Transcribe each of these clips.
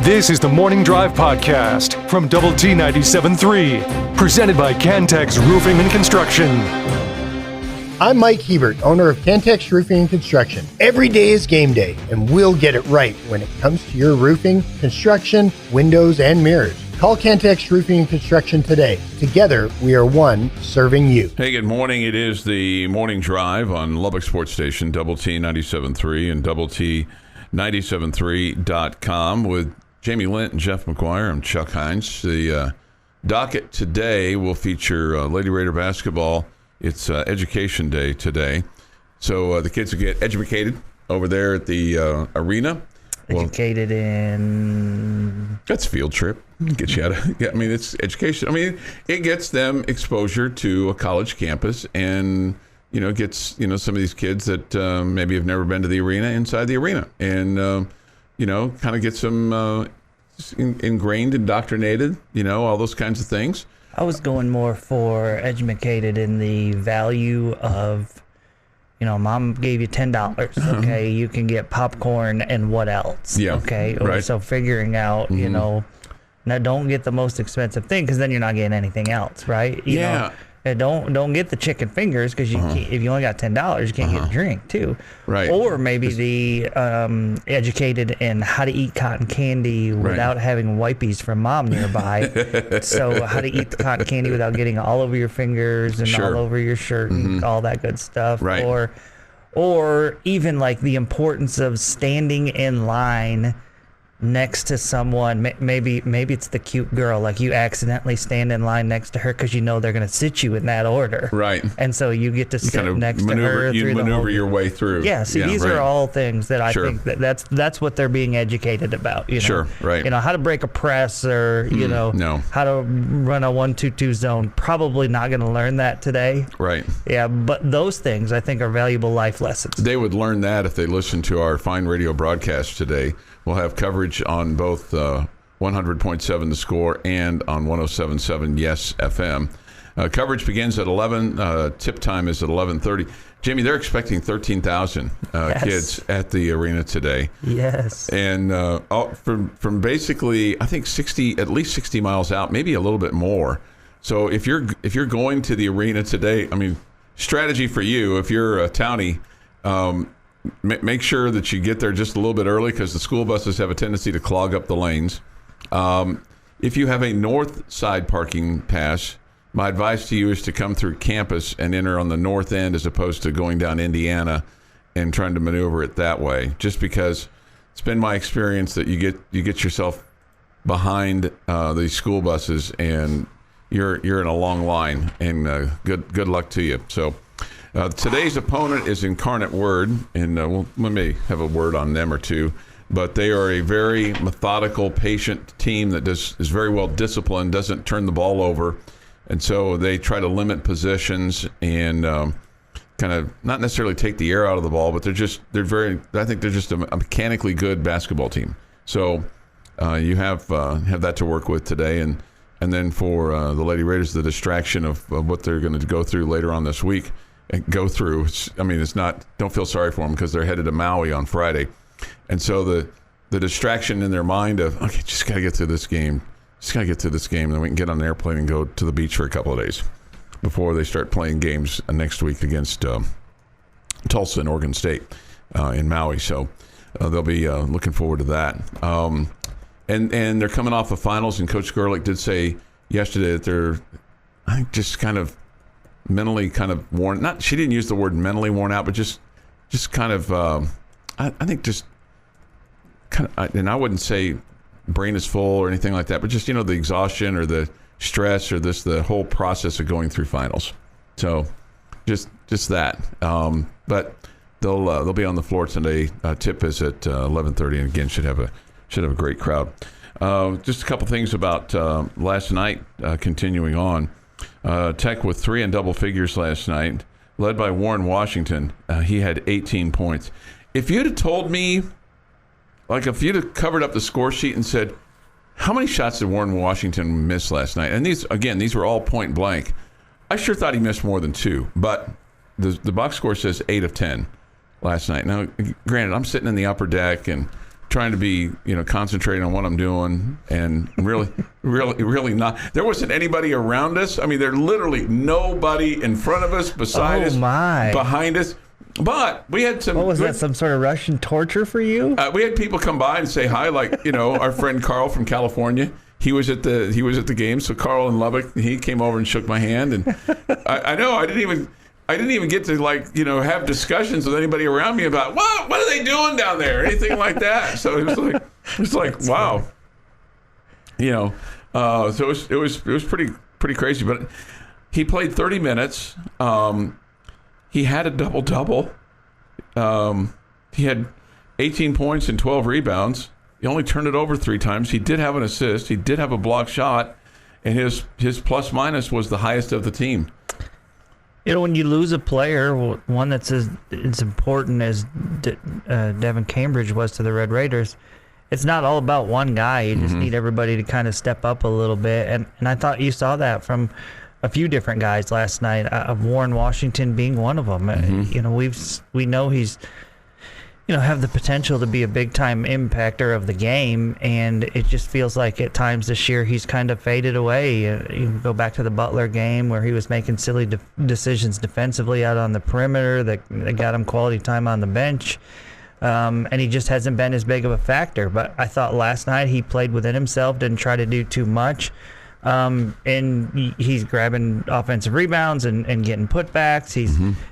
This is the Morning Drive Podcast from Double T 97.3, presented by Cantex Roofing and Construction. I'm Mike Hebert, owner of Cantex Roofing and Construction. Every day is game day, and we'll get it right when it comes to your roofing, construction, windows, and mirrors. Call Cantex Roofing and Construction today. Together, we are one serving you. Hey, good morning. It is the Morning Drive on Lubbock Sports Station, Double T 97.3 and Double T 97.3.com with Jamie Lent and Jeff McGuire. I'm Chuck Heinz. The docket today will feature Lady Raider basketball. It's Education Day today. So the kids will get educated over there at the arena. Educated in... That's field trip. Get you out of... I mean, it's education. I mean, it gets them exposure to a college campus and, you know, gets, you know, some of these kids that maybe have never been to the arena inside the arena. And, you know, kind of gets them ingrained, indoctrinated, you know, all those kinds of things. I was going more for educated in the value of, you know, mom gave you $10. Okay, you can get popcorn and what else? Yeah. Okay, right. So figuring out, you know, now don't get the most expensive thing because then you're not getting anything else, right? You know? And don't get the chicken fingers because you can't, if you only got $10, you can't get a drink too. Right. Or maybe the educated in how to eat cotton candy without having wipies from mom nearby. So how to eat the cotton candy without getting all over your fingers and all over your shirt and all that good stuff. Right. Or even like the importance of standing in line next to someone. Maybe it's the cute girl, like you accidentally stand in line next to her because you know they're going to sit you in that order, right? And so you get to sit kind of next to her. You maneuver your way through. Yeah, see, these are all things that I think that's what they're being educated about. You know? Sure, right. You know, how to break a press or you know how to run a 1-2-2 zone. Probably not going to learn that today. Right. Yeah, but those things I think are valuable life lessons. They would learn that if they listen to our fine radio broadcast today. We'll have coverage on both 100.7 The Score and on 107.7 Yes FM. Coverage begins at 11. Tip time is at 11:30. Jamie, they're expecting 13,000 kids at the arena today. Yes. And from basically, I think at least 60 miles out, maybe a little bit more. So if you're going to the arena today, I mean, strategy for you if you're a townie. Make sure that you get there just a little bit early because the school buses have a tendency to clog up the lanes. If you have a north side parking pass, my advice to you is to come through campus and enter on the north end as opposed to going down Indiana and trying to maneuver it that way. Just because it's been my experience that you get yourself behind these school buses and you're in a long line, and good luck to you. So. Today's opponent is Incarnate Word, and we may have a word on them or two, but they are a very methodical, patient team that is very well disciplined, doesn't turn the ball over, and so they try to limit possessions and kind of not necessarily take the air out of the ball, but they're just a mechanically good basketball team. So you have that to work with today, and then for the Lady Raiders, the distraction of what they're going to go through later on this week. It's not, don't feel sorry for them because they're headed to Maui on Friday. And so the distraction in their mind of, okay, just got to get through this game. And then we can get on an airplane and go to the beach for a couple of days before they start playing games next week against Tulsa and Oregon State in Maui. So they'll be looking forward to that. And they're coming off of finals, and Coach Gerlich did say yesterday that they're, I think, just kind of mentally kind of worn. She didn't use the word mentally worn out, but just kind of. I think just kind of, and I wouldn't say brain is full or anything like that, but just, you know, the exhaustion or the stress or the whole process of going through finals. So just that. But they'll be on the floor today. Tip is at 11:30, and again should have a great crowd. Just a couple things about last night. Continuing on. Tech with 3 in double figures last night, led by Warren Washington. He had 18 points. If you'd have told me, like if you'd have covered up the score sheet and said, how many shots did Warren Washington miss last night? And these were all point blank. I sure thought he missed more than 2, but the box score says 8 of 10 last night. Now, granted, I'm sitting in the upper deck and trying to be, concentrating on what I'm doing, and really not. There wasn't anybody around us. I mean, there's literally nobody in front of us, beside us, behind us. But we had some. What was that? Some sort of Russian torture for you? We had people come by and say hi, like our friend Carl from California. He was at the game. So Carl in Lubbock, he came over and shook my hand, and I know I didn't even get to have discussions with anybody around me about what are they doing down there, or anything like that. So it was like wow, so it was pretty crazy. But he played 30 minutes. He had a double. He had 18 points and 12 rebounds. He only turned it over 3 times. He did have an assist. He did have a block shot, and his plus minus was the highest of the team. When you lose a player, one that's as important as Devin Cambridge was to the Red Raiders, it's not all about one guy. You just need everybody to kind of step up a little bit. And I thought you saw that from a few different guys last night, Warren Washington being one of them. We know he's have the potential to be a big-time impactor of the game, and it just feels like at times this year he's kind of faded away. You go back to the Butler game where he was making silly decisions defensively out on the perimeter that got him quality time on the bench, and he just hasn't been as big of a factor. But I thought last night he played within himself, didn't try to do too much. And he's grabbing offensive rebounds and getting putbacks.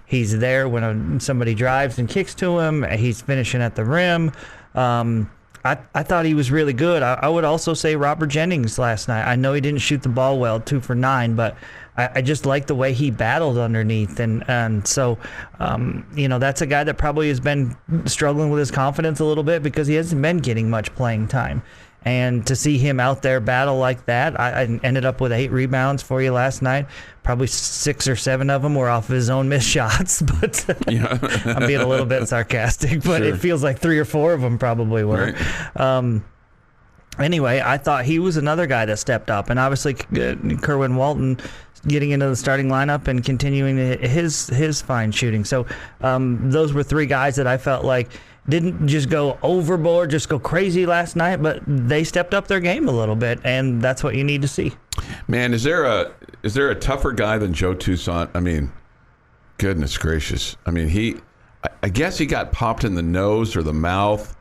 He's there when somebody drives and kicks to him. He's finishing at the rim. I thought he was really good. I would also say Robert Jennings last night. I know he didn't shoot the ball well, 2 for 9, but I just like the way he battled underneath. And so, that's a guy that probably has been struggling with his confidence a little bit because he hasn't been getting much playing time. And to see him out there battle like that, I ended up with 8 rebounds for you last night. Probably 6 or 7 of them were off of his own missed shots, but I'm being a little bit sarcastic. But It feels like 3 or 4 of them probably were. Right. Anyway, I thought he was another guy that stepped up, and obviously Kerwin Walton getting into the starting lineup and continuing his fine shooting. So those were 3 guys that I felt like didn't just go overboard, just go crazy last night, but they stepped up their game a little bit, and that's what you need to see. Man, is there a tougher guy than Joe Toussaint? I mean, goodness gracious. I mean, I guess he got popped in the nose or the mouth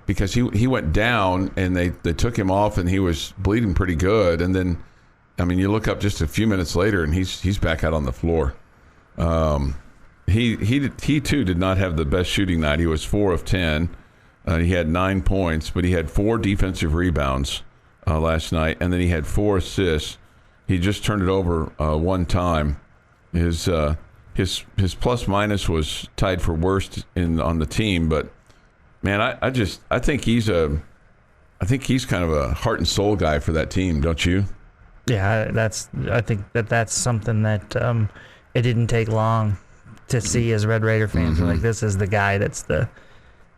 because he went down and they took him off and he was bleeding pretty good. And then, I mean, you look up just a few minutes later and he's back out on the floor. He too did not have the best shooting night. He was 4 of 10. He had 9 points, but he had 4 defensive rebounds last night, and then he had 4 assists. He just turned it over 1 time. His plus minus was tied for worst on the team, but man, I think he's kind of a heart and soul guy for that team, don't you? Yeah, I think that's something that it didn't take long to see as Red Raider fans. Like, this is the guy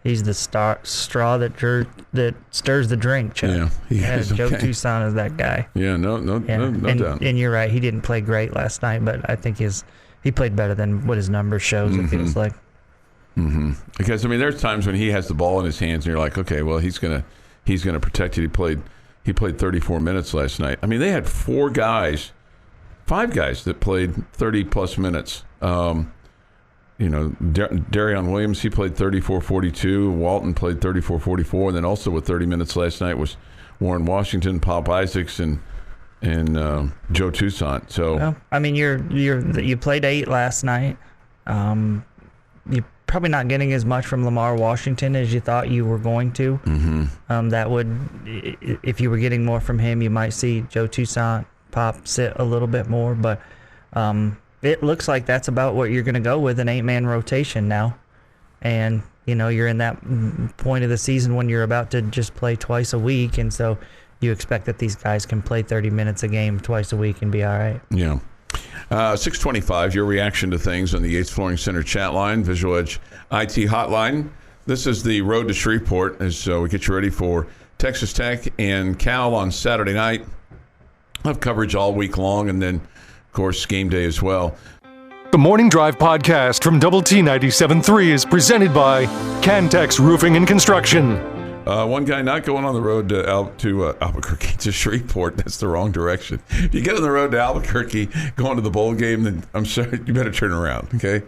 he's the straw that stirs the drink, Chuck. Yeah, Joe Toussaint is that guy. Yeah, no doubt. And you're right, he didn't play great last night, but I think he played better than what his number shows, it feels like. Because, I mean, there's times when he has the ball in his hands and you're like, okay, well, he's gonna protect it. He played 34 minutes last night. I mean, they had 5 guys that played 30-plus minutes. Darion Williams, he played 34-42. Walton played 34-44. And then also with 30 minutes last night was Warren Washington, Pop Isaacs, and Joe Toussaint. So, well, I mean, you played 8 last night. You're probably not getting as much from Lamar Washington as you thought you were going to. That would, if you were getting more from him, you might see Joe Toussaint, Pop sit a little bit more, but it looks like that's about what you're going to go with, an 8-man rotation now. And, you're in that point of the season when you're about to just play twice a week, and so you expect that these guys can play 30 minutes a game twice a week and be all right. Yeah. 625, your reaction to things on the Yates Flooring Center chat line, Visual Edge IT hotline. This is the road to Shreveport as we get you ready for Texas Tech and Cal on Saturday night. We'll have coverage all week long, and then, of course, game day as well. The Morning Drive podcast from Double T 97.3 is presented by Cantex Roofing and Construction. One guy not going on the road to Albuquerque to Shreveport. That's the wrong direction. If you get on the road to Albuquerque, going to the bowl game, then I'm sorry, you better turn around, okay?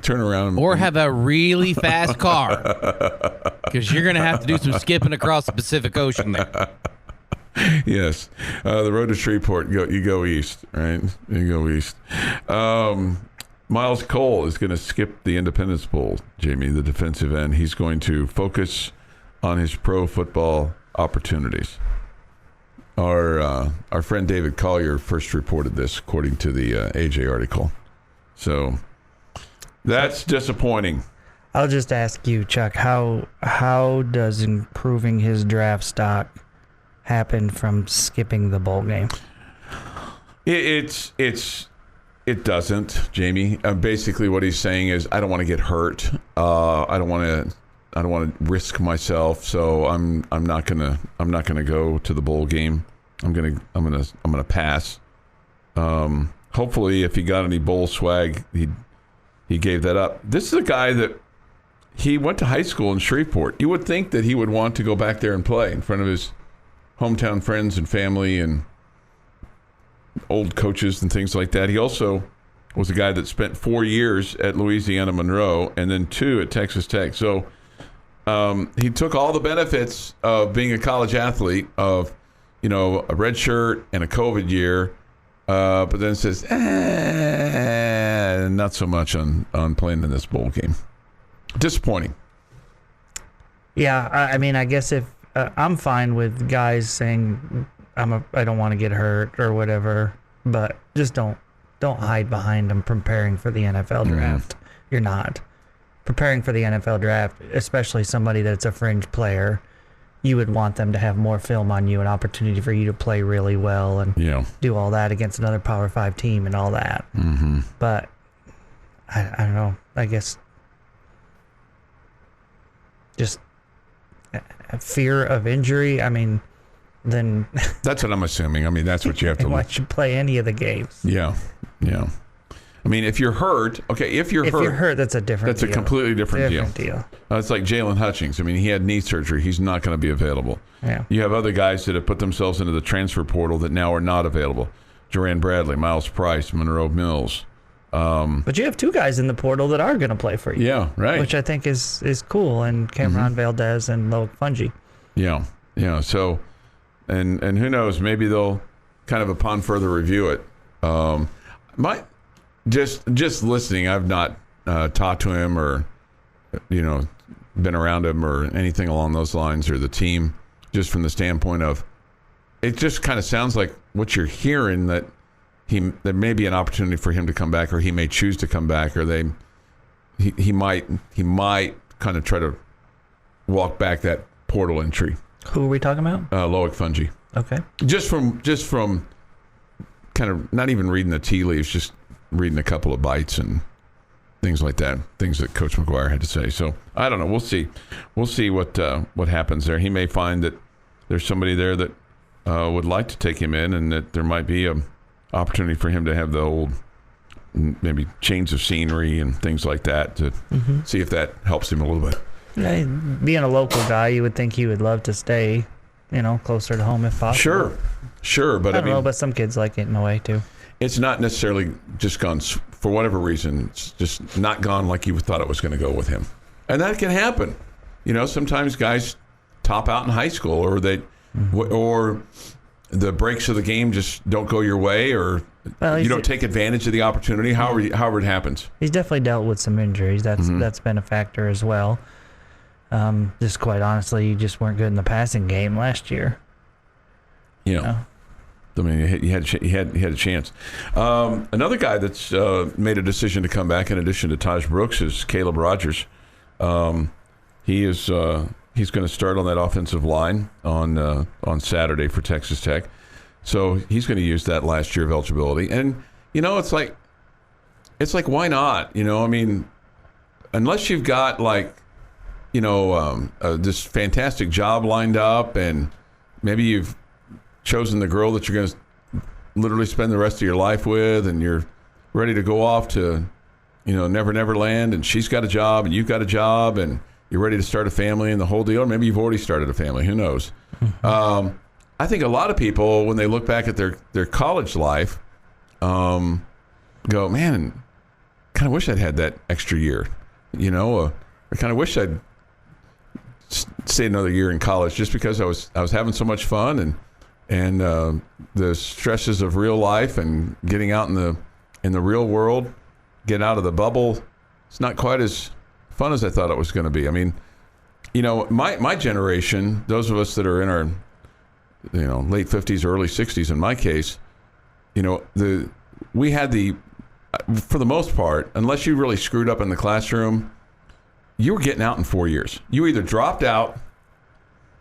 Turn around. Or have a really fast car, because you're going to have to do some skipping across the Pacific Ocean there. Yes. The road to Shreveport, you go east, right? You go east. Miles Cole is going to skip the Independence Bowl, Jamie, the defensive end. He's going to focus on his pro football opportunities. Our friend David Collier first reported this, according to the AJ article. So that's disappointing. I'll just ask you, Chuck, how does improving his draft stock happen from skipping the bowl game? It doesn't, Jamie. Basically, what he's saying is, I don't want to get hurt. I don't want to risk myself, so I'm not gonna go to the bowl game. I'm gonna pass. Hopefully, if he got any bowl swag, he gave that up. This is a guy that he went to high school in Shreveport. You would think that he would want to go back there and play in front of his hometown friends and family and old coaches and things like that. He also was a guy that spent 4 years at Louisiana Monroe and then 2 at Texas Tech. So he took all the benefits of being a college athlete, of a red shirt and a COVID year, but then says, not so much on playing in this bowl game. Disappointing. Yeah, I mean, I guess if I'm fine with guys saying I don't want to get hurt or whatever, but just don't hide behind them preparing for the NFL draft. You're not preparing for the NFL draft, especially somebody that's a fringe player. You would want them to have more film on you, an opportunity for you to play really well and do all that against another Power 5 team and all that. Mm-hmm. But I don't know. I guess just fear of injury. I mean, then that's what I'm assuming. I mean, that's what you have to. Why should play any of the games? Yeah. I mean, if you're hurt, okay. If you're hurt, that's a different. That's a completely different deal. It's like Jalen Hutchings. I mean, he had knee surgery. He's not going to be available. Yeah. You have other guys that have put themselves into the transfer portal that now are not available. Duran Bradley, Miles Price, Monroe Mills. But you have 2 guys in the portal that are going to play for you. Yeah, right. Which I think is cool, and Cameron Valdez and Loic Fungi. Yeah. So, and who knows? Maybe they'll kind of, upon further review it. Just listening, I've not talked to him or been around him or anything along those lines, or the team. Just from the standpoint of, it just kind of sounds like what you're hearing, that there may be an opportunity for him to come back, or he may choose to come back, or he might kind of try to walk back that portal entry. Who are we talking about? Loic Fungi. Okay. Just from kind of not even reading the tea leaves, just reading a couple of bites and things like that, things that Coach McGuire had to say. So I don't know. We'll see what happens there. He may find that there's somebody there that would like to take him in, and that there might be a opportunity for him to have the old maybe change of scenery and things like that to see if that helps him a little bit. Yeah, being a local guy, you would think he would love to stay, closer to home if possible. Sure, but I don't know, but some kids like getting away too. It's not necessarily just gone for whatever reason. It's just not gone like you thought it was going to go with him, and that can happen. Sometimes guys top out in high school, or or the breaks of the game just don't go your way, or you don't take advantage of the opportunity. However it happens. He's definitely dealt with some injuries. That's been a factor as well. Just quite honestly, you just weren't good in the passing game last year. I mean, he had a chance. Another guy that's made a decision to come back, in addition to Taj Brooks, is Caleb Rogers. He's going to start on that offensive line on Saturday for Texas Tech. So he's going to use that last year of eligibility. And it's like why not? I mean, unless you've got this fantastic job lined up, and maybe you've chosen the girl that you're going to literally spend the rest of your life with, and you're ready to go off to Never Never Land, and she's got a job, and you've got a job, and you're ready to start a family and the whole deal. Or maybe you've already started a family. Who knows? I think a lot of people, when they look back at their college life, go, man, kind of wish I'd had that extra year. I kind of wish I'd stayed another year in college, just because I was having so much fun, and the stresses of real life and getting out in the real world, get out of the bubble. It's not quite as fun as I thought it was going to be. I mean, my generation, those of us that are in our late 50s, early 60s, in my case, we had for the most part, unless you really screwed up in the classroom, you were getting out in 4 years. You either dropped out,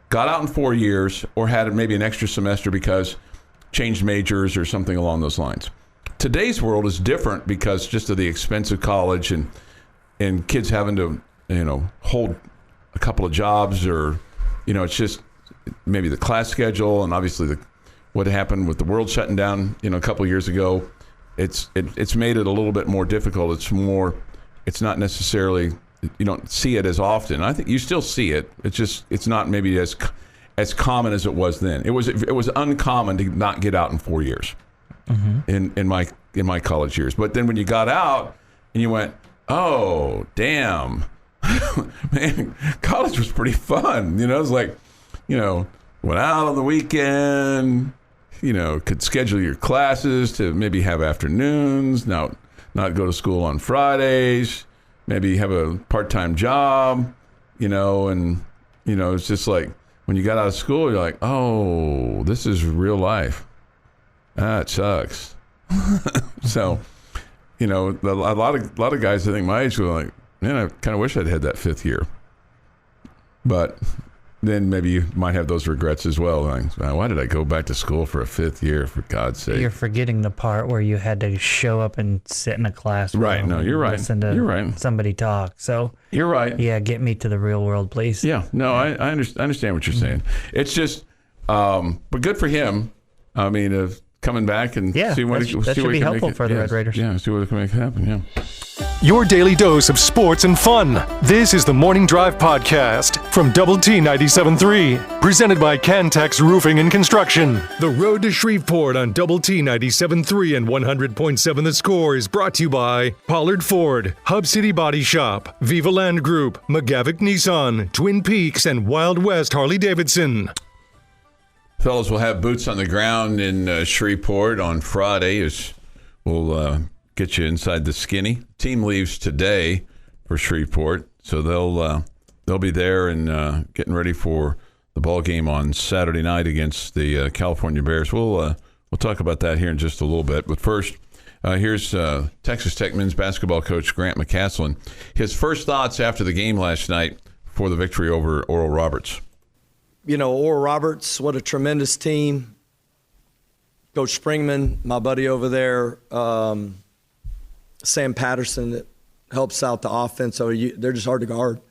got out in 4 years, or had maybe an extra semester because changed majors or something along those lines. Today's world is different because just of the expense of college and kids having to, hold a couple of jobs, or, it's just maybe the class schedule, and obviously what happened with the world shutting down, a couple of years ago. It's made it a little bit more difficult. It's not necessarily, you don't see it as often. I think you still see it. It's not maybe as common as it was then. It was uncommon to not get out in 4 years in my college years. But then when you got out and you went, oh damn, man, college was pretty fun. It was like, went out on the weekend. Could schedule your classes to maybe have afternoons, not go to school on Fridays, maybe have a part-time job, and, it's just like when you got out of school, you're like, oh, this is real life. That sucks. So, a lot of guys, I think my age, were like, man, I kind of wish I'd had that fifth year. But then maybe you might have those regrets as well. Like, why did I go back to school for a fifth year, for God's sake? You're forgetting the part where you had to show up and sit in a classroom. Right. No, you're right. Listen to somebody talk. So you're right. Yeah, get me to the real world, please. Yeah. No, I understand what you're saying. It's just, but good for him. I mean, of coming back and see what that should be helpful for the Red Raiders. Yeah, see what can make it happen. Yeah. Your daily dose of sports and fun. This is the Morning Drive Podcast from Double T 97.3, presented by Cantex Roofing and Construction. The road to Shreveport on Double T 97.3 and 100.7 The Score is brought to you by Pollard Ford, Hub City Body Shop, Viva Land Group, McGavick Nissan, Twin Peaks, and Wild West Harley Davidson. Fellas, we'll have boots on the ground in Shreveport on Friday as we'll get you inside the skinny. Team leaves today for Shreveport, so they'll be there and getting ready for the ball game on Saturday night against the California Bears. We'll talk about that here in just a little bit. But first, here's Texas Tech men's basketball coach Grant McCaslin. His first thoughts after the game last night for the victory over Oral Roberts. Oral Roberts, what a tremendous team. Coach Springman, my buddy over there, Sam Patterson, that helps out the offense. So they're just hard to guard.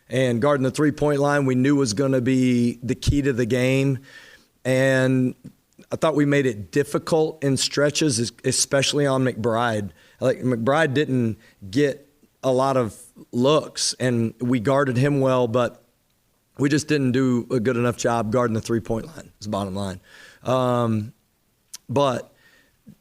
And guarding the three-point line, we knew was going to be the key to the game. And I thought we made it difficult in stretches, especially on McBride. Like, McBride didn't get a lot of looks, and we guarded him well, but we just didn't do a good enough job guarding the three-point line, is the bottom line. But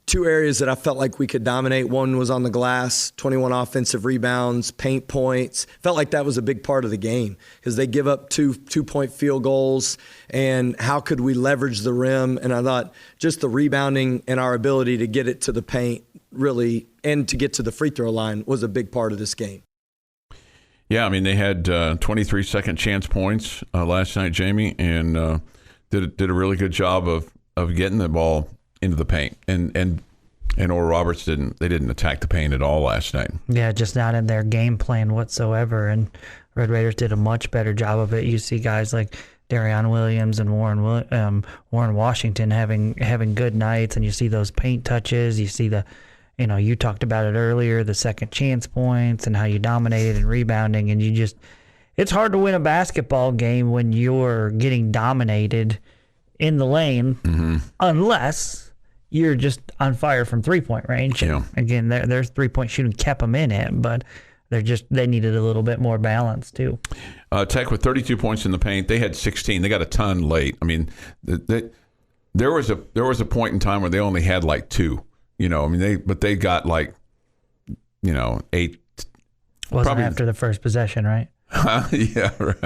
two areas that I felt like we could dominate. One was on the glass, 21 offensive rebounds, paint points. Felt like that was a big part of the game because they give up two-point field goals, and how could we leverage the rim? And I thought just the rebounding and our ability to get it to the paint really, and to get to the free throw line, was a big part of this game. Yeah, I mean, they had 23 second chance points last night, Jamie, and did a really good job of getting the ball into the paint. And Oral Roberts didn't attack the paint at all last night. Yeah, just not in their game plan whatsoever. And Red Raiders did a much better job of it. You see guys like Darion Williams and Warren Washington having good nights, and you see those paint touches. You see you talked about it earlier, the second chance points and how you dominated in rebounding. And it's hard to win a basketball game when you're getting dominated in the lane, unless you're just on fire from 3-point range. Yeah. Again, their 3-point shooting kept them in it, but they needed a little bit more balance too. Tech with 32 points in the paint. They had 16. They got a ton late. I mean, there was a point in time where they only had like 2. They got like 8. Wasn't probably after the first possession, right? Yeah, right.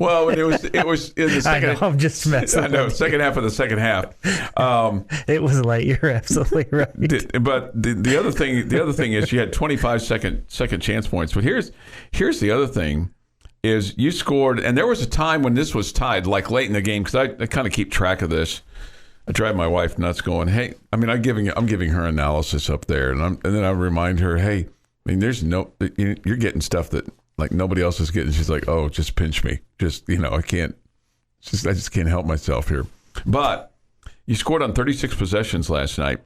Well, it was in the second. I know, I'm just messing. I know, with second half of the second half. It was late. You're absolutely right. But the other thing is you had 25 second chance points. But here's the other thing is you scored, and there was a time when this was tied, like late in the game, because I kind of keep track of this. I drive my wife nuts, going, hey, I mean, I'm giving her analysis up there, and then I remind her, hey, I mean, you're getting stuff that like nobody else is getting. She's like, oh, just pinch me. Just, I can't, I just can't help myself here. But you scored on 36 possessions last night.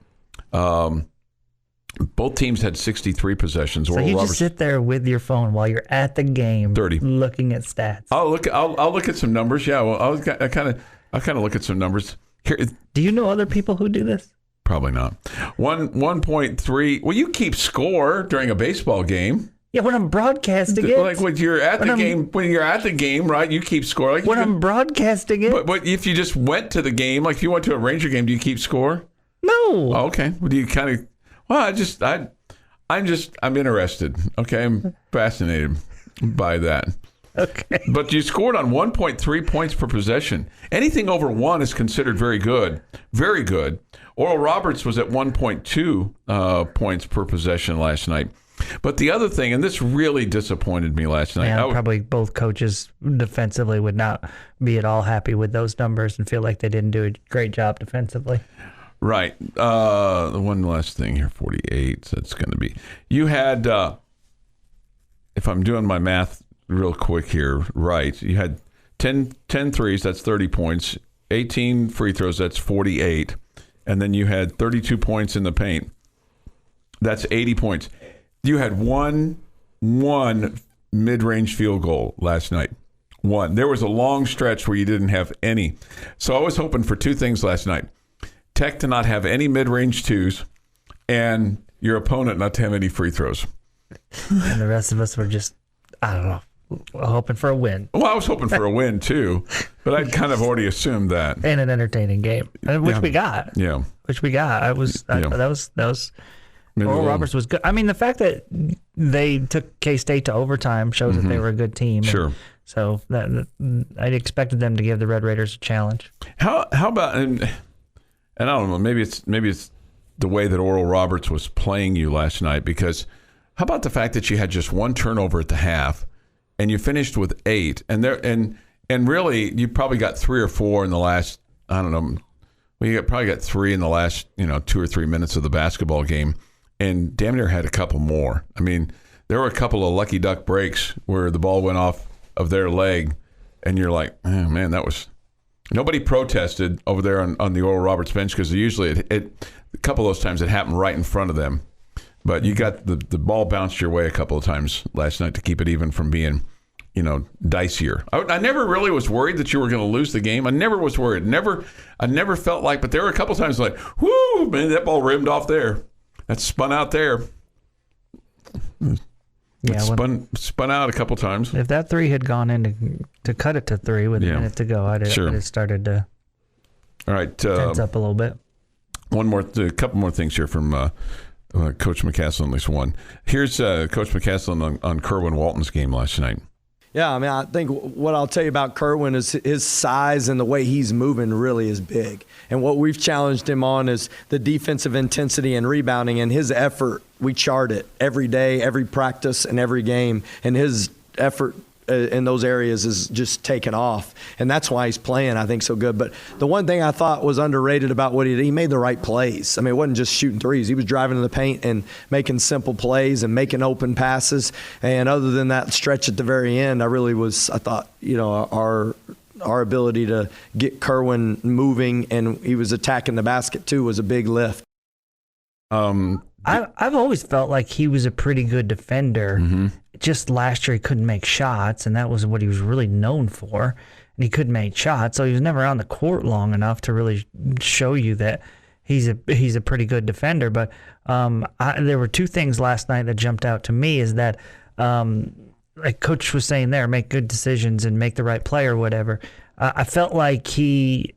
Both teams had 63 possessions. So you just sit there with your phone while you're at the game, 30, looking at stats. I'll look at some numbers. Yeah, well, I kind of look at some numbers. Here, do you know other people who do this? Probably not. 1.3. Well, you keep score during a baseball game. Yeah, when I'm broadcasting it. Like when you're at the game, right? You keep score. Like when I'm broadcasting it. But if you just went to the game, like if you went to a Ranger game, do you keep score? No. Oh, okay. Well, do you kind of? Well, I'm interested. Okay, I'm fascinated by that. Okay. But you scored on 1.3 points per possession. Anything over 1 is considered very good. Very good. Oral Roberts was at 1.2 points per possession last night. But the other thing, and this really disappointed me last night. Yeah, probably both coaches defensively would not be at all happy with those numbers and feel like they didn't do a great job defensively. Right. The one last thing here, 48. So that's going to be. You had, if I'm doing my math real quick here, right, you had 10 threes, that's 30 points, 18 free throws, that's 48, and then you had 32 points in the paint. That's 80 points. You had one mid-range field goal last night. One. There was a long stretch where you didn't have any. So I was hoping for 2 things last night. Tech to not have any mid-range 2s, and your opponent not to have any free throws. And the rest of us were just, I don't know, hoping for a win. Well, I was hoping for a win, too, but I'd kind of already assumed that. And an entertaining game, which we got. Yeah. Which we got. That was Oral Roberts was good. I mean, the fact that they took K-State to overtime shows that they were a good team. Sure. So I expected them to give the Red Raiders a challenge. How about, and I don't know, maybe it's the way that Oral Roberts was playing you last night, because how about the fact that you had just 1 turnover at the half and you finished with 8, and really you probably got 3 or 4 in the last, I don't know, well, you probably got 3 in the last 2 or 3 minutes of the basketball game, and damn near had a couple more. I mean, there were a couple of lucky duck breaks where the ball went off of their leg, and you're like, oh, man, that was. Nobody protested over there on the Oral Roberts bench, because usually a couple of those times it happened right in front of them. But you got the ball bounced your way a couple of times last night to keep it even from being, dicier. I never really was worried that you were going to lose the game. I never was worried. I never felt like, but there were a couple of times like, whoo, man, that ball rimmed off there. That spun out there. Yeah, spun out a couple times. If that 3 had gone in to cut it to 3 with a minute to go, I'd have started to tense up a little bit. A couple more things here from Coach McCaslin, at least one. Here's Coach McCaslin on Kerwin Walton's game last night. Yeah, I mean, I think what I'll tell you about Kerwin is his size and the way he's moving really is big. And what we've challenged him on is the defensive intensity and rebounding, and his effort. We chart it every day, every practice, and every game. And his effort in those areas is just taken off. And that's why he's playing, I think, so good. But the one thing I thought was underrated about what he did, he made the right plays. I mean, it wasn't just shooting threes. He was driving to the paint and making simple plays and making open passes. And other than that stretch at the very end, I thought, our ability to get Kerwin moving, and he was attacking the basket too, was a big lift. I've always felt like he was a pretty good defender. Mm-hmm. Just last year he couldn't make shots, and that was what he was really known for. And he couldn't make shots, so he was never on the court long enough to really show you that he's a pretty good defender. But there were two things last night that jumped out to me is that, like Coach was saying there, make good decisions and make the right play or whatever. I felt like he,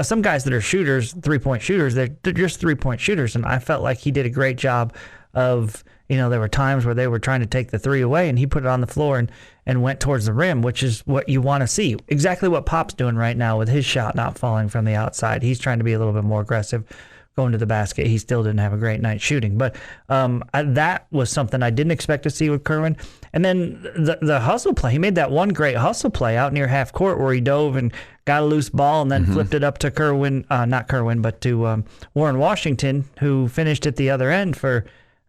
some guys that are shooters, 3-point shooters, they're just 3-point shooters. And I felt like he did a great job of, there were times where they were trying to take the three away and he put it on the floor and went towards the rim, which is what you want to see. Exactly what Pop's doing right now with his shot not falling from the outside. He's trying to be a little bit more aggressive going to the basket. He still didn't have a great night shooting. But that was something I didn't expect to see with Kerwin. And then the hustle play, he made that one great hustle play out near half court where he dove and got a loose ball and then flipped it up to to Warren Washington, who finished at the other end for,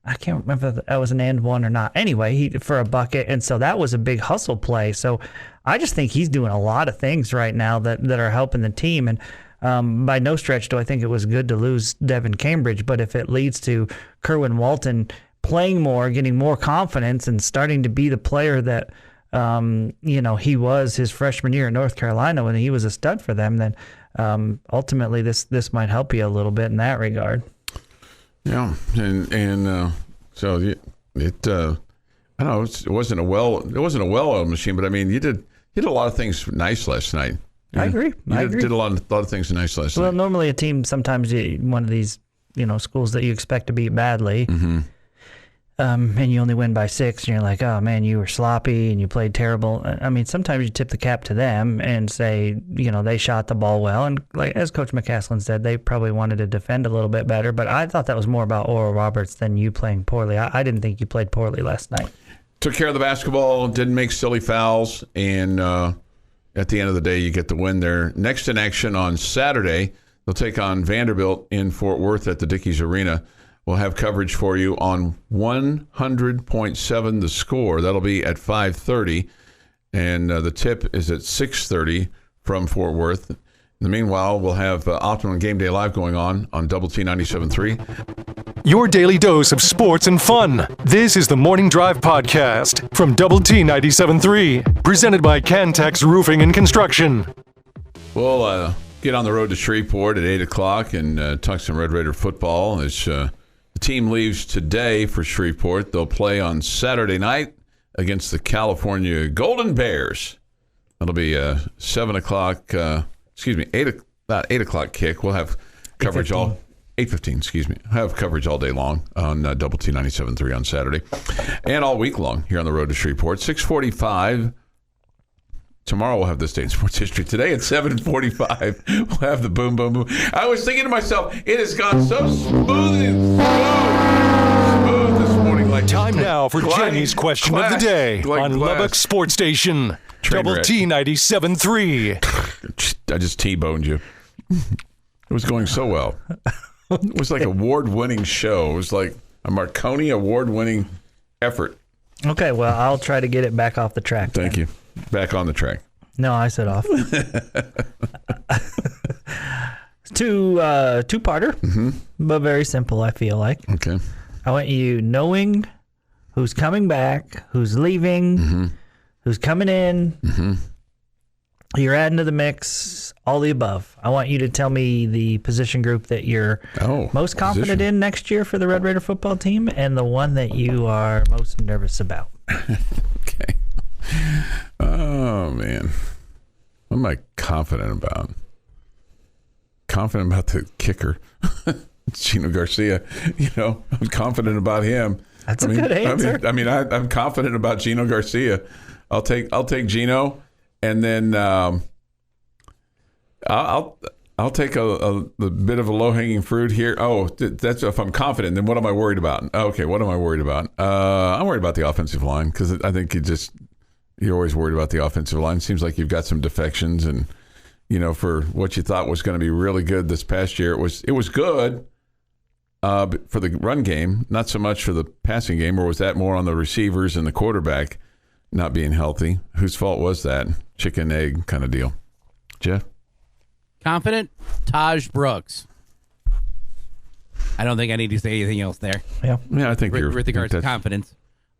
I can't remember if that was an and one or not. Anyway, for a bucket. And so that was a big hustle play. So I just think he's doing a lot of things right now that are helping the team. And by no stretch do I think it was good to lose Devin Cambridge, but if it leads to Kerwin Walton playing more, getting more confidence, and starting to be the player that he was his freshman year in North Carolina when he was a stud for them, then ultimately this might help you a little bit in that regard. Yeah, and so it I don't know, it wasn't a well-oiled machine, but I mean you did a lot of things nice last night. I agree. You did a lot of things nice last night. Well, normally a team, sometimes one of these schools that you expect to beat badly, and you only win by 6, and you're like, oh man, you were sloppy and you played terrible. I mean, sometimes you tip the cap to them and say, they shot the ball well, and like as Coach McCaslin said, they probably wanted to defend a little bit better. But I thought that was more about Oral Roberts than you playing poorly. I didn't think you played poorly last night. Took care of the basketball, didn't make silly fouls, and at the end of the day, you get the win there. Next in action on Saturday, they'll take on Vanderbilt in Fort Worth at the Dickies Arena. We'll have coverage for you on 100.7 The Score. That'll be at 5:30, and the tip is at 6:30 from Fort Worth. In the meanwhile, we'll have Optimum Game Day Live going on Double T 97.3. Your daily dose of sports and fun. This is the Morning Drive Podcast from Double T 97.3, presented by Cantex Roofing and Construction. We'll get on the road to Shreveport at 8 o'clock and talk some Red Raider football. As the team leaves today for Shreveport, they'll play on Saturday night against the California Golden Bears. That'll be 7 o'clock, about 8 o'clock kick. We'll have coverage 8:15, have coverage all day long on Double T 97.3 on Saturday and all week long here on the road to Shreveport. 6:45. Tomorrow we'll have this day in sports history. Today at 7:45, we'll have the boom, boom, boom. I was thinking to myself, it has gone so smooth this morning. Like Time now for Jenny's question of the day on Lubbock Sports Station. Double T 97.3. I just T-boned you. It was going so well. It was like an award-winning show. It was like a Marconi award-winning effort. Okay, well, I'll try to get it back off the track. Thank you. Back on the track. No, I said off. Two-parter, but very simple, I feel like. Okay. I want you knowing who's coming back, who's leaving, who's coming in, you're adding to the mix, all the above. I want you to tell me the position group that you're most confident in next year for the Red Raider football team and the one that you are most nervous about. Okay. Oh, man. What am I confident about? Confident about the kicker, Gino Garcia. I'm confident about him. That's a good answer. I'm confident about Gino Garcia. I'll take Gino, and then I'll take a bit of a low-hanging fruit here. Oh, that's if I'm confident. Then what am I worried about? Okay, what am I worried about? I'm worried about the offensive line because I think you're always worried about the offensive line. It seems like you've got some defections, and for what you thought was going to be really good this past year, it was good for the run game, not so much for the passing game. Or was that more on the receivers and the quarterback not being healthy? Whose fault was that? Chicken egg kind of deal. Jeff? Confident? Taj Brooks. I don't think I need to say anything else there. Yeah, I think you're with regards to confidence.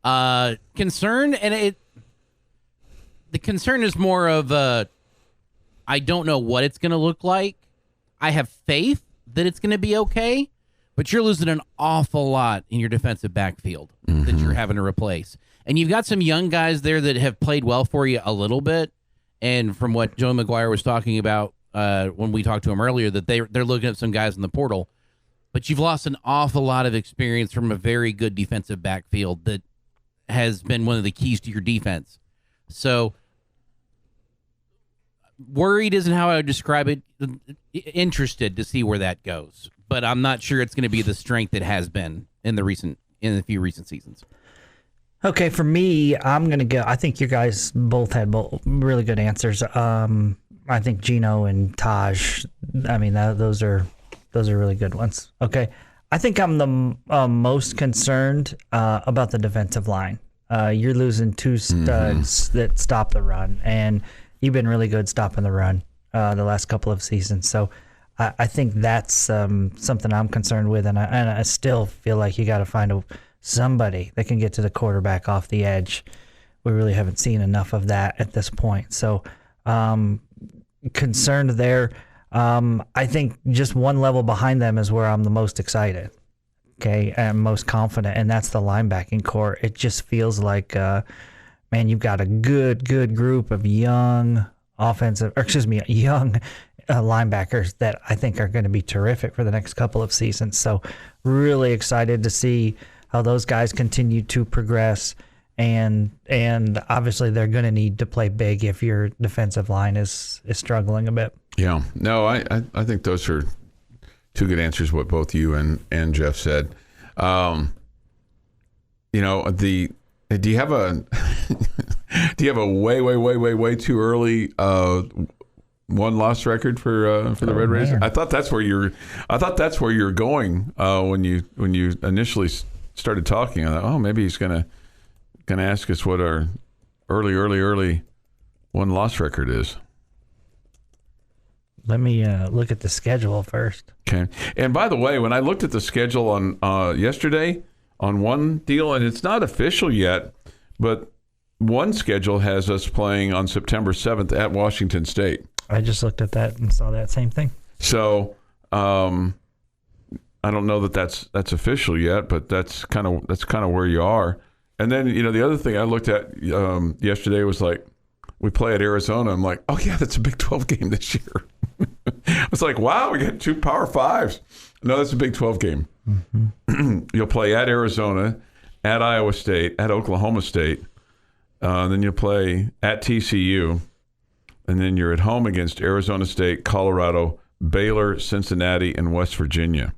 Concern, and the concern is more of I don't know what it's going to look like. I have faith that it's going to be okay, but you're losing an awful lot in your defensive backfield that you're having to replace. And you've got some young guys there that have played well for you a little bit. And from what Joe McGuire was talking about when we talked to him earlier, that they're looking at some guys in the portal. But you've lost an awful lot of experience from a very good defensive backfield that has been one of the keys to your defense. So worried isn't how I would describe it. Interested to see where that goes. But I'm not sure it's going to be the strength it has been in the few recent seasons. Okay, for me, I'm going to go. I think you guys both had really good answers. I think Gino and Taj, I mean, those are really good ones. Okay, I think I'm the most concerned about the defensive line. You're losing two studs that stop the run, and you've been really good stopping the run the last couple of seasons. So I think that's something I'm concerned with, and I still feel like you got to find somebody that can get to the quarterback off the edge. We really haven't seen enough of that at this point. So concerned there. I think just one level behind them is where I'm the most excited. Okay, and most confident, and that's the linebacking core. It just feels like, man, you've got a good group of young linebackers that I think are going to be terrific for the next couple of seasons. So really excited to see how those guys continue to progress, and obviously they're going to need to play big if your defensive line is struggling a bit. Yeah, no, I think those are two good answers. What both you and Jeff said. Do you have a way too early one loss record for the Red Raiders? Man. I thought that's where you're going when you initially started talking. I thought, oh, maybe he's gonna ask us what our early one loss record is. Let me look at the schedule first. Okay. And by the way, when I looked at the schedule on yesterday on one deal, and it's not official yet, but one schedule has us playing on September 7th at Washington State. I just looked at that and saw that same thing. So I don't know that that's official yet, but that's kind of where you are. And then the other thing I looked at yesterday was like, we play at Arizona. I'm like, oh yeah, that's a Big 12 game this year. I was like, wow, we got 2 Power 5s. No, that's a Big 12 game. Mm-hmm. You'll play at Arizona, at Iowa State, at Oklahoma State. Then you'll play at TCU. And then you're at home against Arizona State, Colorado, Baylor, Cincinnati, and West Virginia.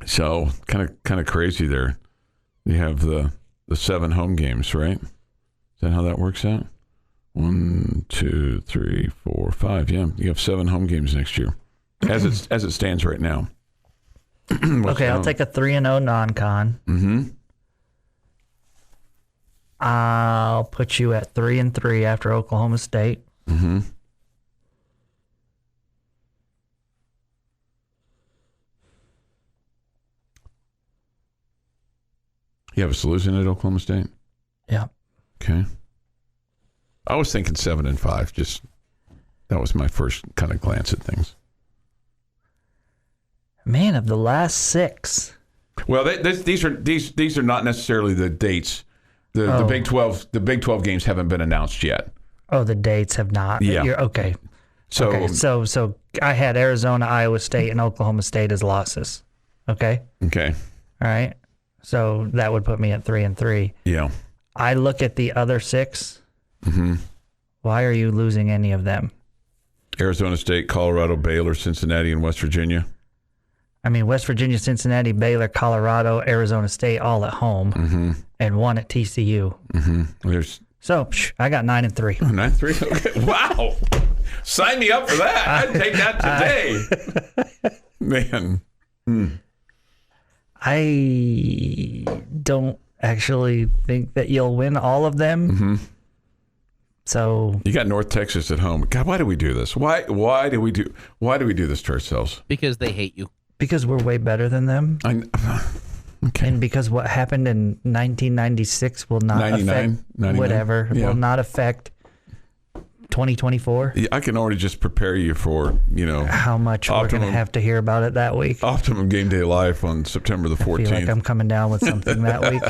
So kind of crazy there. You have the 7 home games, right? Is that how that works out? 1, 2, 3, 4, 5. Yeah, you have 7 home games next year, as it stands right now. Okay, I'll take a 3-0 non-con. Mm-hmm. I'll put you at 3-3 after Oklahoma State. Mm-hmm. You have us losing at Oklahoma State? Yeah. Okay. I was thinking 7-5. Just that was my first kind of glance at things. Man, of the last 6. Well, these are not necessarily the dates. The Big 12 games haven't been announced yet. Oh, the dates have not. Yeah. Okay. So So I had Arizona, Iowa State, and Oklahoma State as losses. Okay. Okay. All right. So that would put me at 3-3. Yeah. I look at the other 6. Mm-hmm. Why are you losing any of them? Arizona State, Colorado, Baylor, Cincinnati, and West Virginia. I mean, West Virginia, Cincinnati, Baylor, Colorado, Arizona State, all at home, and 1 at TCU. Mm-hmm. So I got 9-3. 9-3. Okay. Wow. Sign me up for that. I'd take that today. Man. I don't actually think that you'll win all of them. Mm-hmm. So you got North Texas at home. God, why do we do this? Why do we do this to ourselves? Because they hate you. Because we're way better than them. Okay. And because what happened in 1996 will not affect 99? whatever. Yeah. Will not affect 2024. I can already just prepare you for, How much we're going to have to hear about it that week. Optimum Game Day Live on September the 14th. I feel like I'm coming down with something that week.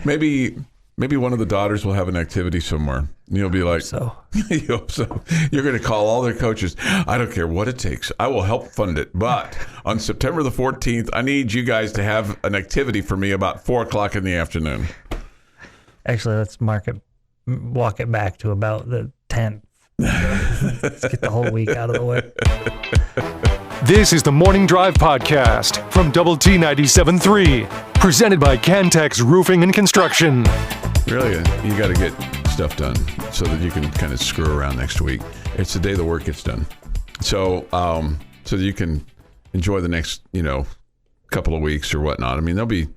Maybe one of the daughters will have an activity somewhere. You'll be like, so. You hope so. You're going to call all their coaches. I don't care what it takes. I will help fund it. But on September the 14th, I need you guys to have an activity for me about 4:00 in the afternoon. Actually, let's walk it back to about the 10th. Let's get the whole week out of the way. This is the Morning Drive Podcast from Double T 97.3, presented by Cantex Roofing and Construction. Really, you got to get stuff done so that you can kind of screw around next week. It's the day the work gets done. So that you can enjoy the next, couple of weeks or whatnot. I mean, there'll be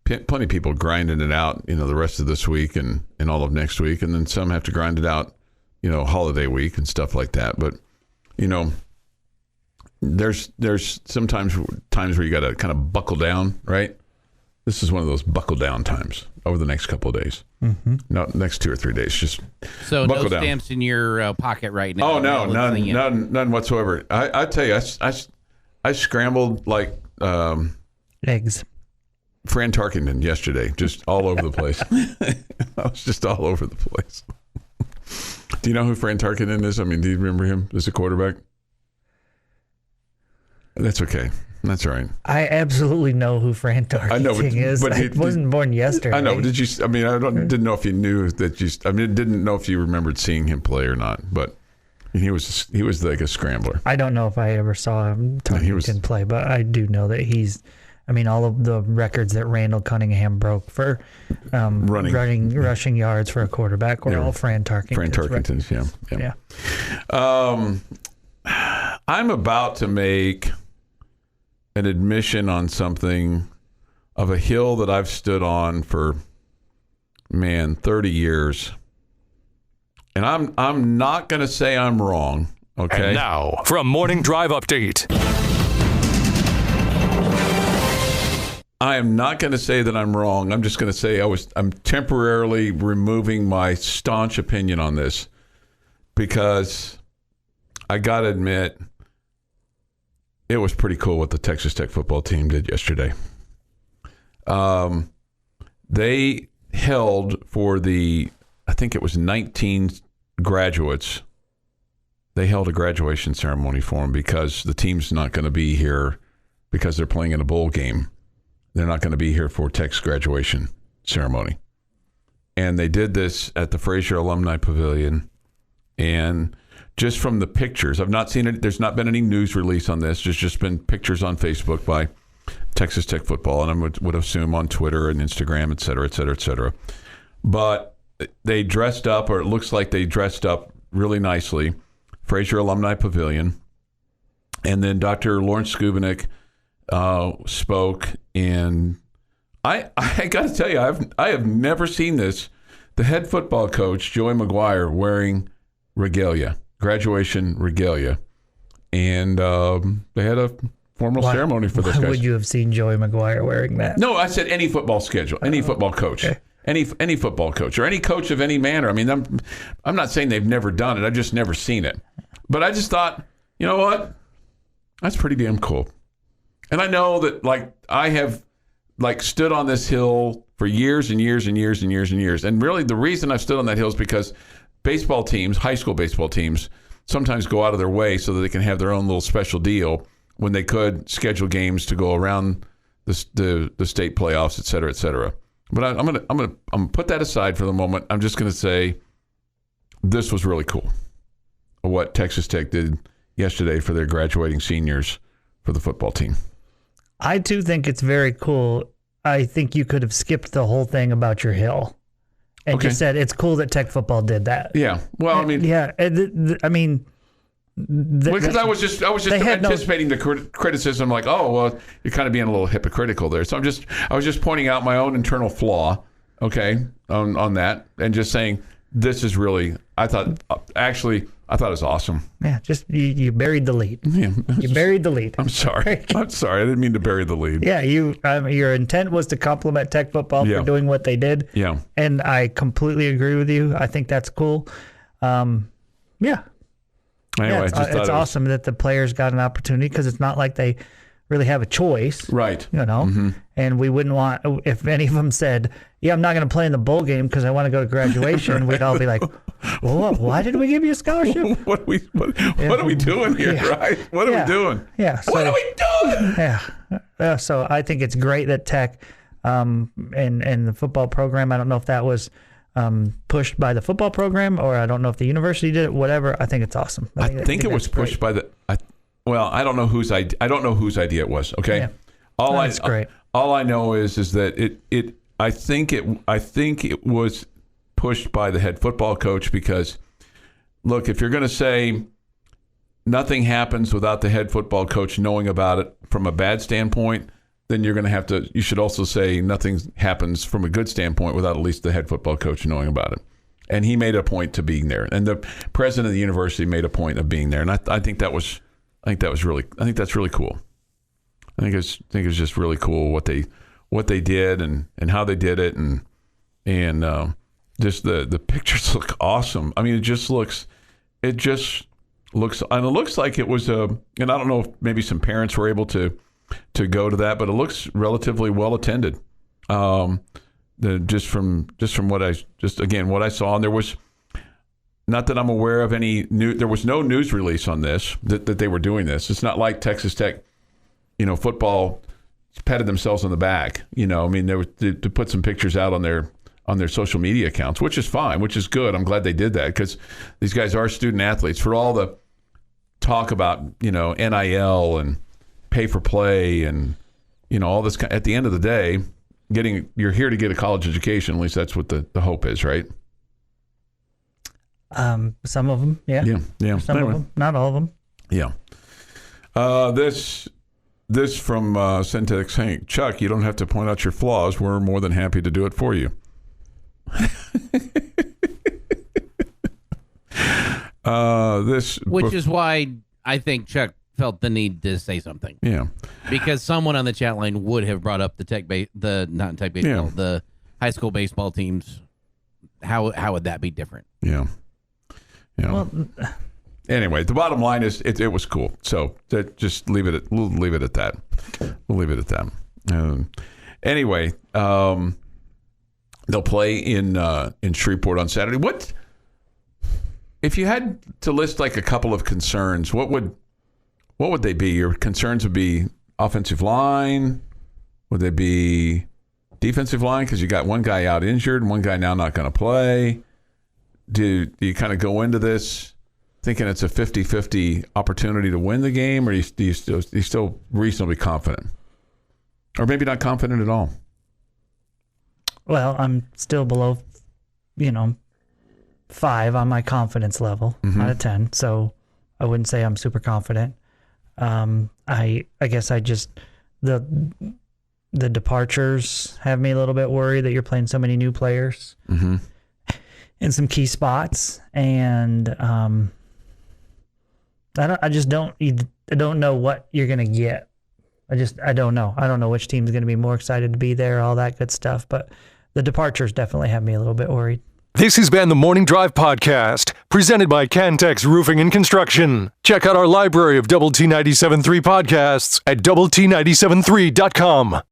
plenty of people grinding it out, the rest of this week and all of next week. And then some have to grind it out, holiday week and stuff like that. But, there's sometimes times where you got to kind of buckle down, right? This is one of those buckle down times over the next couple of days. Mm-hmm. No, next 2 or 3 days. Just so buckle no down. Stamps in your pocket right now. Oh no, none whatsoever. I tell you, I scrambled like eggs. Fran Tarkenton yesterday, just all over the place. I was just all over the place. Do you know who Fran Tarkenton is? I mean, do you remember him as a quarterback? That's okay. That's all right. I absolutely know who Fran Tarkenton is. But I wasn't born yesterday. I know. Did you? I mean, didn't know if you knew that you. I mean, didn't know if you remembered seeing him play or not. But he was like a scrambler. I don't know if I ever saw him Tarkenton play, but I do know that he's. I mean, all of the records that Randall Cunningham broke for rushing yards for a quarterback were all Fran Tarkenton's. Fran Tarkenton's, yeah. I'm about to make an admission on something of a hill that I've stood on for 30 years. And I'm not going to say I'm wrong, okay? And now, from Morning Drive Update. I am not going to say that I'm wrong. I'm just going to say I'm temporarily removing my staunch opinion on this because I got to admit it was pretty cool what the Texas Tech football team did yesterday. They held for I think it was 19 graduates. They held a graduation ceremony for them because the team's not going to be here because they're playing in a bowl game. They're not going to be here for Tech's graduation ceremony. And they did this at the Frazier Alumni Pavilion. And just from the pictures, I've not seen it. There's not been any news release on this. There's just been pictures on Facebook by Texas Tech football, and I would assume on Twitter and Instagram, et cetera, et cetera, et cetera. But they dressed up, or it looks like they dressed up really nicely, Frazier Alumni Pavilion. And then Dr. Lawrence Skubinik spoke, and I got to tell you, I have never seen this. The head football coach, Joey McGuire, wearing regalia, graduation regalia, and they had a formal ceremony for those guys. Why would you have seen Joey McGuire wearing that? No, I said any football schedule, any football coach. Okay. Any football coach or any coach of any manner. I mean, I'm not saying they've never done it. I've just never seen it. But I just thought, you know what? That's pretty damn cool. And I know that, I have, stood on this hill for years and years and years and years and years. And really, the reason I've stood on that hill is because baseball teams, high school baseball teams, sometimes go out of their way so that they can have their own little special deal when they could schedule games to go around the state playoffs, et cetera, et cetera. But I'm gonna put that aside for the moment. I'm just gonna say this was really cool. What Texas Tech did yesterday for their graduating seniors for the football team. I too think it's very cool. I think you could have skipped the whole thing about your hill and just said it's cool that Tech football did that. Yeah. Well, I mean, yeah. I mean, because I was just anticipating the criticism, you're kind of being a little hypocritical there. So I was just pointing out my own internal flaw, on that, and just saying this is really. I thought it was awesome. Yeah, just you buried the lead. Yeah, you buried the lead. I'm sorry. I didn't mean to bury the lead. Yeah, your intent was to compliment Tech football for doing what they did. Yeah, and I completely agree with you. I think that's cool. Yeah. Anyway, it's awesome that the players got an opportunity because it's not like they really have a choice. Right. And we wouldn't want, if any of them said, yeah, I'm not going to play in the bowl game because I want to go to graduation, we'd all be like, well, why did we give you a scholarship? What are we doing here, right? What are we doing? Yeah. So, what are we doing? Yeah. So I think it's great that Tech and the football program, I don't know if that was pushed by the football program or I don't know if the university did it, whatever. I think it's awesome. I think it was pushed by the I don't know whose idea it was, okay? Yeah. That's great. All I know is that I think it was pushed by the head football coach because look, if you're going to say nothing happens without the head football coach knowing about it from a bad standpoint, then you're going to you should also say nothing happens from a good standpoint without at least the head football coach knowing about it. And he made a point to being there. And the president of the university made a point of being there. And I think that's really cool. I think it's just really cool what they did and how they did it and just the pictures look awesome. I mean, it just looks and it looks like it was and I don't know if maybe some parents were able to go to that, but it looks relatively well attended. Just from what I saw, and there was not that I'm aware of there was no news release on this that they were doing this. It's not like Texas Tech, football patted themselves on the back. I mean, there was to put some pictures out on their social media accounts, which is fine, which is good. I'm glad they did that because these guys are student athletes. For all the talk about NIL and pay for play and all this, at the end of the day, you're here to get a college education. At least that's what the hope is, right? Some of them, yeah. Some of them, not all of them. Yeah. This from Centex Hank. Chuck, you don't have to point out your flaws. We're more than happy to do it for you. Which is why I think Chuck felt the need to say something. Yeah. Because someone on the chat line would have brought up the high school baseball teams. How would that be different? Yeah. Well, anyway, the bottom line is it was cool. So just we'll leave it at that. We'll leave it at that. Anyway, they'll play in Shreveport on Saturday. What if you had to list like a couple of concerns? What would they be? Your concerns would be offensive line. Would they be defensive line because you got one guy out injured and one guy now not going to play? Do you kind of go into this thinking it's a 50-50 opportunity to win the game, or are you still reasonably confident? Or maybe not confident at all? Well, I'm still below, 5 on my confidence level out of 10. So I wouldn't say I'm super confident. I guess the departures have me a little bit worried that you're playing so many new players in some key spots, and I don't know what you're gonna get. I don't know. I don't know which team's gonna be more excited to be there, all that good stuff. But the departures definitely have me a little bit worried. This has been the Morning Drive Podcast, presented by Cantex Roofing and Construction. Check out our library of Double T 97.3 podcasts at doublet97.3.com.